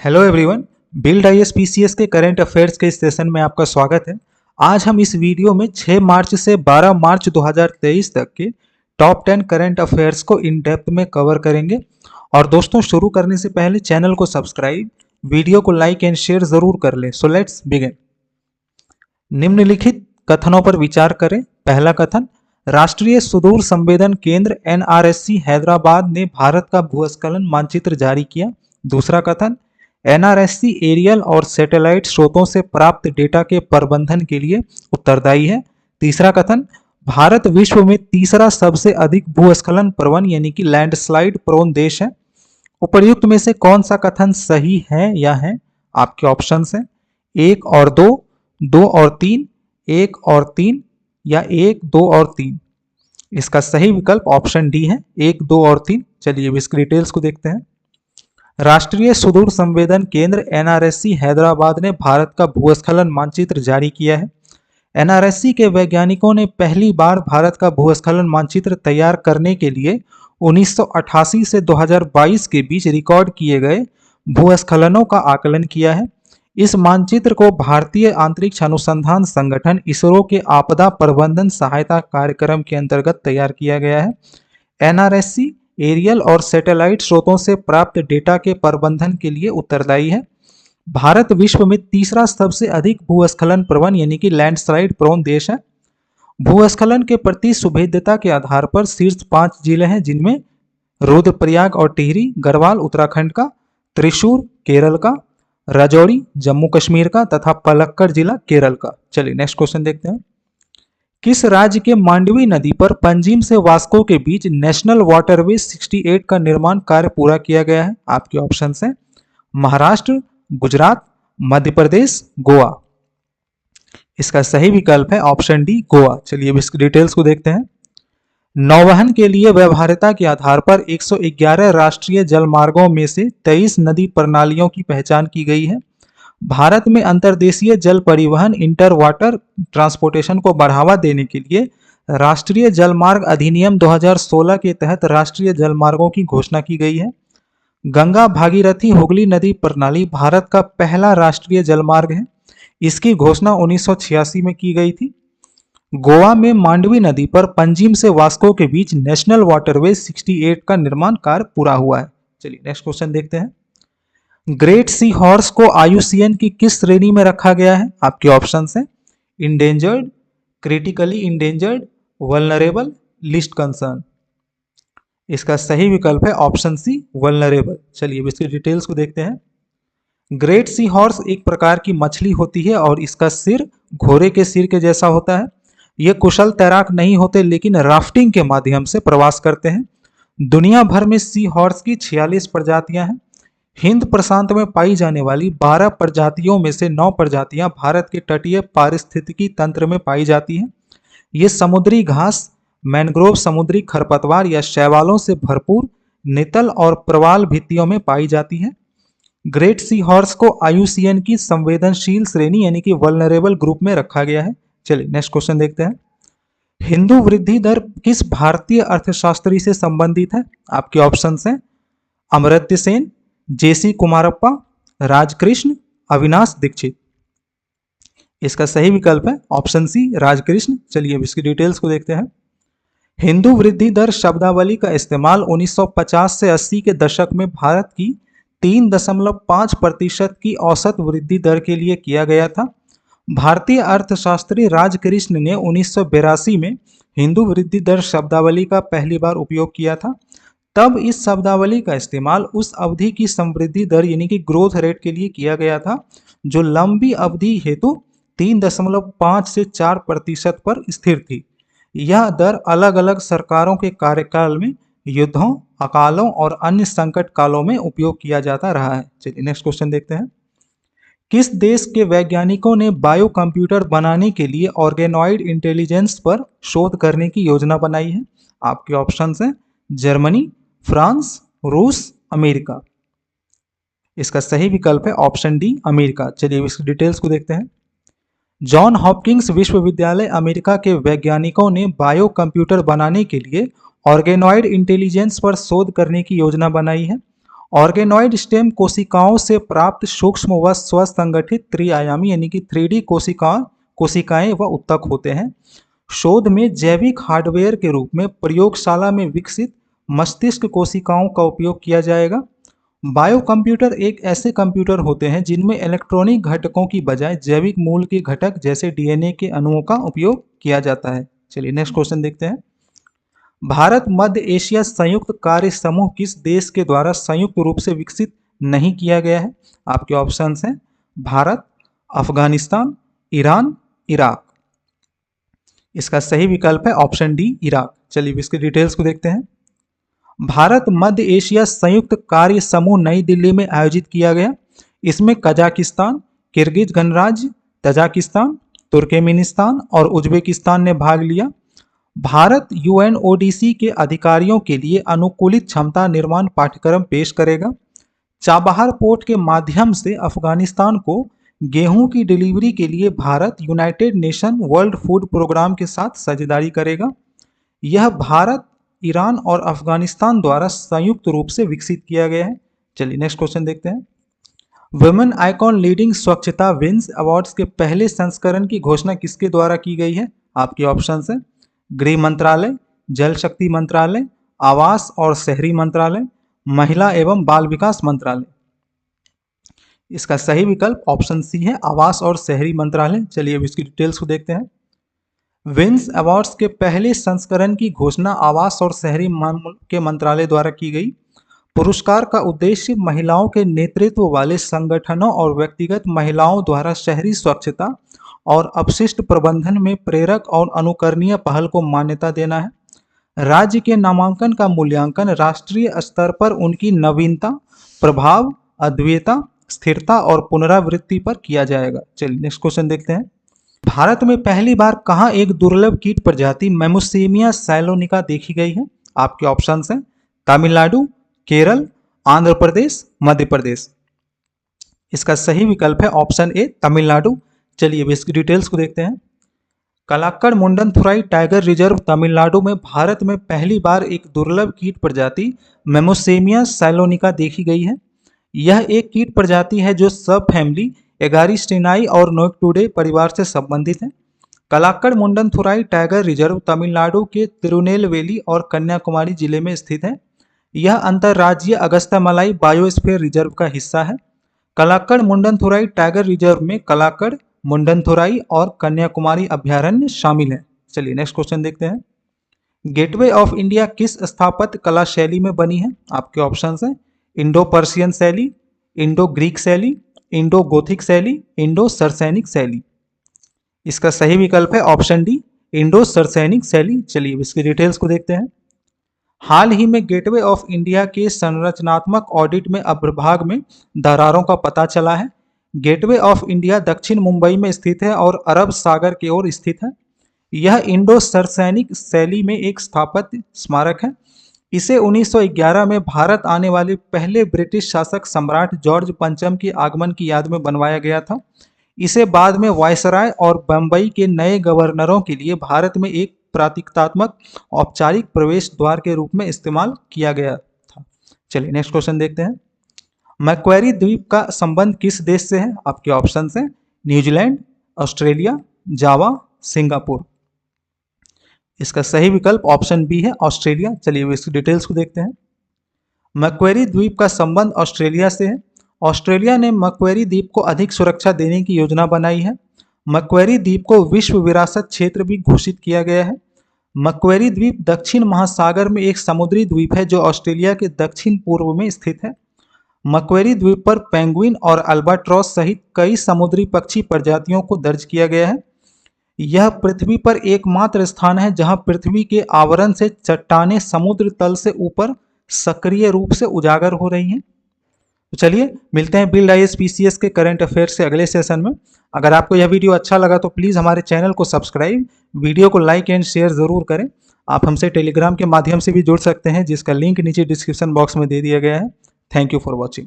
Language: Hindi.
Hello everyone. बिल्ड आईएएस के करंट अफेयर्स के इस सेशन में आपका स्वागत है। आज हम इस वीडियो में 6 मार्च से 12 मार्च 2023 तक के टॉप 10 करंट अफेयर्स को इन डेप्थ में कवर करेंगे। और दोस्तों, शुरू करने से पहले चैनल को सब्सक्राइब, वीडियो को लाइक एंड शेयर जरूर कर लें। So let's begin. निम्नलिखित कथनों पर विचार करें। पहला कथन, राष्ट्रीय सुदूर संवेदन केंद्र एनआरएससी हैदराबाद ने भारत का भूस्खलन मानचित्र जारी किया। दूसरा कथन, एनआरएससी एरियल और सैटेलाइट स्रोतों से प्राप्त डेटा के प्रबंधन के लिए उत्तरदायी है। तीसरा कथन, भारत विश्व में तीसरा सबसे अधिक भूस्खलन प्रवण यानी कि लैंडस्लाइड प्रोन देश है। उपर्युक्त में से कौन सा कथन सही है या है? आपके ऑप्शंस हैं 1 और 2, 2 और 3, 1 और 3 या 1, 2 और 3। इसका सही विकल्प ऑप्शन डी है, 1, 2 और 3। चलिए अब इसकी डिटेल्स को देखते हैं। राष्ट्रीय सुदूर संवेदन केंद्र एनआरएससी हैदराबाद ने भारत का भूस्खलन मानचित्र जारी किया है। एनआरएससी के वैज्ञानिकों ने पहली बार भारत का भूस्खलन मानचित्र तैयार करने के लिए 1988 से 2022 के बीच रिकॉर्ड किए गए भूस्खलनों का आकलन किया है। इस मानचित्र को भारतीय अंतरिक्ष अनुसंधान संगठन इसरो के आपदा प्रबंधन सहायता कार्यक्रम के अंतर्गत तैयार किया गया है। एनआरएससी एरियल और सैटेलाइट स्रोतों से प्राप्त डेटा के प्रबंधन के लिए उत्तरदायी है। भारत विश्व में तीसरा सबसे अधिक भूस्खलन प्रवण यानी कि लैंडस्लाइड प्रोन देश है। भूस्खलन के प्रति सुभेद्यता के आधार पर शीर्ष 5 जिले हैं, जिनमें रुद्रप्रयाग और टिहरी गढ़वाल उत्तराखंड का, त्रिशूर केरल का, राजौरी जम्मू कश्मीर का तथा पलक्कड़ जिला केरल का। चलिए नेक्स्ट क्वेश्चन देखते हैं। किस राज्य के मांडवी नदी पर पंजिम से वास्को के बीच नेशनल वाटरवे 68 का निर्माण कार्य पूरा किया गया है? आपके ऑप्शंस हैं महाराष्ट्र, गुजरात, मध्य प्रदेश, गोवा। इसका सही विकल्प है ऑप्शन डी, गोवा। चलिए अब इसकी डिटेल्स को देखते हैं। नौवहन के लिए व्यवहार्यता के आधार पर 111 राष्ट्रीय जलमार्गों में से 23 नदी प्रणालियों की पहचान की गई है। भारत में अंतर्देशीय जल परिवहन इंटर वाटर ट्रांसपोर्टेशन को बढ़ावा देने के लिए राष्ट्रीय जलमार्ग अधिनियम 2016 के तहत राष्ट्रीय जलमार्गों की घोषणा की गई है। गंगा भागीरथी हुगली नदी प्रणाली भारत का पहला राष्ट्रीय जलमार्ग है। इसकी घोषणा 1986 में की गई थी। गोवा में मांडवी नदी पर पंजिम से वास्को के बीच नेशनल वाटरवे 68 का निर्माण कार्य पूरा हुआ है। चलिए नेक्स्ट क्वेश्चन देखते हैं। ग्रेट सी हॉर्स को IUCN की किस श्रेणी में रखा गया है? आपके ऑप्शंस हैं endangered, critically endangered, vulnerable, list concern. इसका सही विकल्प है ऑप्शन सी, वल्नरेबल। चलिए अब इसकी डिटेल्स को देखते हैं। ग्रेट सी हॉर्स एक प्रकार की मछली होती है और इसका सिर घोड़े के सिर के जैसा होता है। ये कुशल तैराक नहीं होते, लेकिन राफ्टिंग के माध्यम से प्रवास करते हैं। दुनिया भर में सी हॉर्स की 46 प्रजातियां हैं। हिंद प्रशांत में पाई जाने वाली 12 प्रजातियों में से 9 प्रजातियां भारत के तटीय पारिस्थितिकी तंत्र में पाई जाती हैं। ये समुद्री घास, मैंग्रोव, समुद्री खरपतवार या शैवालों से भरपूर नितल और प्रवाल भित्तियों में पाई जाती हैं। ग्रेट सी हॉर्स को IUCN की संवेदनशील श्रेणी यानी कि वल्नरेबल ग्रुप में रखा गया है। चलिए नेक्स्ट क्वेश्चन देखते हैं। हिंदू वृद्धि दर किस भारतीय अर्थशास्त्री से संबंधित है? आपके ऑप्शंस हैं अमर्त्य सेन, JC कुमारप्पा, राजकृष्ण, अविनाश दीक्षित। इसका सही विकल्प है ऑप्शन सी, राजकृष्ण। चलिए अब इसकी डिटेल्स को देखते हैं। हिंदू वृद्धि दर शब्दावली का इस्तेमाल 1950 से 80 के दशक में भारत की 3.5% की औसत वृद्धि दर के लिए किया गया था। भारतीय अर्थशास्त्री राजकृष्ण ने 1982 में हिंदू वृद्धि दर शब्दावली का पहली बार उपयोग किया था। तब इस शब्दावली का इस्तेमाल उस अवधि की समृद्धि दर यानी कि ग्रोथ रेट के लिए किया गया था, जो लंबी अवधि हेतु 3.5 से 4% पर स्थिर थी। यह दर अलग अलग सरकारों के कार्यकाल में युद्धों, अकालों और अन्य संकट कालों में उपयोग किया जाता रहा है। चलिए नेक्स्ट क्वेश्चन देखते हैं। किस देश के वैज्ञानिकों ने बायो कंप्यूटर बनाने के लिए ऑर्गेनॉइड इंटेलिजेंस पर शोध करने की योजना बनाई है? आपके ऑप्शंस हैं जर्मनी, फ्रांस, रूस, अमेरिका। इसका सही विकल्प है ऑप्शन डी, अमेरिका। चलिए इसकी डिटेल्स को देखते हैं। जॉन हॉपकिंस विश्वविद्यालय अमेरिका के वैज्ञानिकों ने बायो कंप्यूटर बनाने के लिए ऑर्गेनॉइड इंटेलिजेंस पर शोध करने की योजना बनाई है। ऑर्गेनॉइड स्टेम कोशिकाओं से प्राप्त सूक्ष्म व स्वसंगठित त्रिआयामी यानी कि 3D कोशिकाएं व उत्तक होते हैं। शोध में जैविक हार्डवेयर के रूप में प्रयोगशाला में विकसित मस्तिष्क कोशिकाओं का उपयोग किया जाएगा। बायो कंप्यूटर एक ऐसे कंप्यूटर होते हैं जिनमें इलेक्ट्रॉनिक घटकों की बजाय जैविक मूल के घटक जैसे DNA के अणुओं का उपयोग किया जाता है। चलिए नेक्स्ट क्वेश्चन देखते हैं। भारत मध्य एशिया संयुक्त कार्य समूह किस देश के द्वारा संयुक्त रूप से विकसित नहीं किया गया है? आपके ऑप्शंस हैं भारत, अफगानिस्तान, ईरान, इराक। इसका सही विकल्प है ऑप्शन डी इराक। चलिए इसके डिटेल्स को देखते हैं। भारत मध्य एशिया संयुक्त कार्य समूह नई दिल्ली में आयोजित किया गया। इसमें कजाकिस्तान, किर्गिज गणराज्य, तजाकिस्तान, तुर्कमेनिस्तान और उज्बेकिस्तान ने भाग लिया। भारत UNODC के अधिकारियों के लिए अनुकूलित क्षमता निर्माण पाठ्यक्रम पेश करेगा। चाबहार पोर्ट के माध्यम से अफगानिस्तान को गेहूं की डिलीवरी के लिए Bharat United Nation World Food Programme के साथ साझेदारी करेगा। यह भारत, ईरान और अफगानिस्तान द्वारा संयुक्त रूप से विकसित किया गया है। चलिए नेक्स्ट क्वेश्चन देखते हैं। वुमेन आइकॉन लीडिंग स्वच्छता विंस अवार्ड्स के पहले संस्करण की घोषणा किसके द्वारा की गई है? आपके ऑप्शंस हैं गृह मंत्रालय, जल शक्ति मंत्रालय, आवास और शहरी मंत्रालय, महिला एवं बाल विकास मंत्रालय। इसका सही विकल्प ऑप्शन सी है आवास और शहरी मंत्रालय। चलिए अब इसकी डिटेल्स को देखते हैं। विंस अवार्ड्स के पहले संस्करण की घोषणा आवास और शहरी के मंत्रालय द्वारा की गई। पुरस्कार का उद्देश्य महिलाओं के नेतृत्व वाले संगठनों और व्यक्तिगत महिलाओं द्वारा शहरी स्वच्छता और अपशिष्ट प्रबंधन में प्रेरक और अनुकरणीय पहल को मान्यता देना है। राज्य के नामांकन का मूल्यांकन राष्ट्रीय स्तर पर उनकी नवीनता, प्रभाव, अद्वितीयता, स्थिरता और पुनरावृत्ति पर किया जाएगा। चलिए नेक्स्ट क्वेश्चन देखते हैं। भारत में पहली बार कहाँ एक दुर्लभ कीट प्रजाति मेम्बोसेमिया सैलोनिका देखी गई है? आपके ऑप्शंस हैं तमिलनाडु, केरल, आंध्र प्रदेश, मध्य प्रदेश। इसका सही विकल्प है ऑप्शन ए तमिलनाडु। चलिए अब इसकी डिटेल्स को देखते हैं। कलाक्कड़ मुंडनथुराई टाइगर रिजर्व तमिलनाडु में भारत में पहली बार एक दुर्लभ कीट प्रजाति मेम्बोसेमिया सैलोनिका देखी गई है। यह एक कीट प्रजाति है जो सब फैमिली एगारिस्टिनाई और नोक्टुडे परिवार से संबंधित है। कलाक्कड़ मुंडनथुराई टाइगर रिजर्व तमिलनाडु के तिरुनेलवेली और कन्याकुमारी जिले में स्थित है। यह अंतर्राज्यीय अगस्त्यामलाई बायोस्फीयर रिजर्व का हिस्सा है। कलाक्कड़ मुंडनथुराई टाइगर रिजर्व में कलाक्कड़, मुंडनथुराई और कन्याकुमारी अभ्यारण्य शामिल है। चलिए नेक्स्ट क्वेश्चन देखते हैं। गेटवे ऑफ इंडिया किस स्थापत्य कला शैली में बनी है? आपके ऑप्शंस हैं इंडो पर्शियन शैली, इंडो ग्रीक शैली, इंडो गोथिक शैली, इंडो सरसैनिक शैली। इसका सही विकल्प है ऑप्शन डी इंडो सरसैनिक शैली। चलिए इसकी डिटेल्स को देखते हैं। हाल ही में गेटवे ऑफ इंडिया के संरचनात्मक ऑडिट में अग्रभाग में दरारों का पता चला है। गेटवे ऑफ इंडिया दक्षिण मुंबई में स्थित है और अरब सागर की ओर स्थित है। यह इंडो सरसैनिक शैली में एक स्थापत्य स्मारक है। इसे 1911 में भारत आने वाले पहले ब्रिटिश शासक सम्राट जॉर्ज पंचम के आगमन की याद में बनवाया गया था। इसे बाद में वायसराय और बम्बई के नए गवर्नरों के लिए भारत में एक प्रतीकात्मक औपचारिक प्रवेश द्वार के रूप में इस्तेमाल किया गया था। चलिए नेक्स्ट क्वेश्चन देखते हैं। मैक्वेरी द्वीप का संबंध किस देश से है? आपके ऑप्शन हैं न्यूजीलैंड, ऑस्ट्रेलिया, जावा, सिंगापुर। इसका सही विकल्प ऑप्शन बी है ऑस्ट्रेलिया। चलिए इसकी डिटेल्स को देखते हैं। मैक्वेरी द्वीप का संबंध ऑस्ट्रेलिया से है। ऑस्ट्रेलिया ने मैक्वेरी द्वीप को अधिक सुरक्षा देने की योजना बनाई है। मैक्वेरी द्वीप को विश्व विरासत क्षेत्र भी घोषित किया गया है। मैक्वेरी द्वीप दक्षिण महासागर में एक समुद्री द्वीप है जो ऑस्ट्रेलिया के दक्षिण पूर्व में स्थित है। मैक्वेरी द्वीप पर पेंगुइन और अल्बाट्रॉस सहित कई समुद्री पक्षी प्रजातियों को दर्ज किया गया है। यह पृथ्वी पर एकमात्र स्थान है जहां पृथ्वी के आवरण से चट्टानें समुद्र तल से ऊपर सक्रिय रूप से उजागर हो रही हैं। तो चलिए मिलते हैं बिल्ड आईएएस पीसीएस के करंट अफेयर्स से अगले सेशन में। अगर आपको यह वीडियो अच्छा लगा तो प्लीज़ हमारे चैनल को सब्सक्राइब, वीडियो को लाइक एंड शेयर ज़रूर करें। आप हमसे टेलीग्राम के माध्यम से भी जुड़ सकते हैं जिसका लिंक नीचे डिस्क्रिप्शन बॉक्स में दे दिया गया है। Thank you for watching.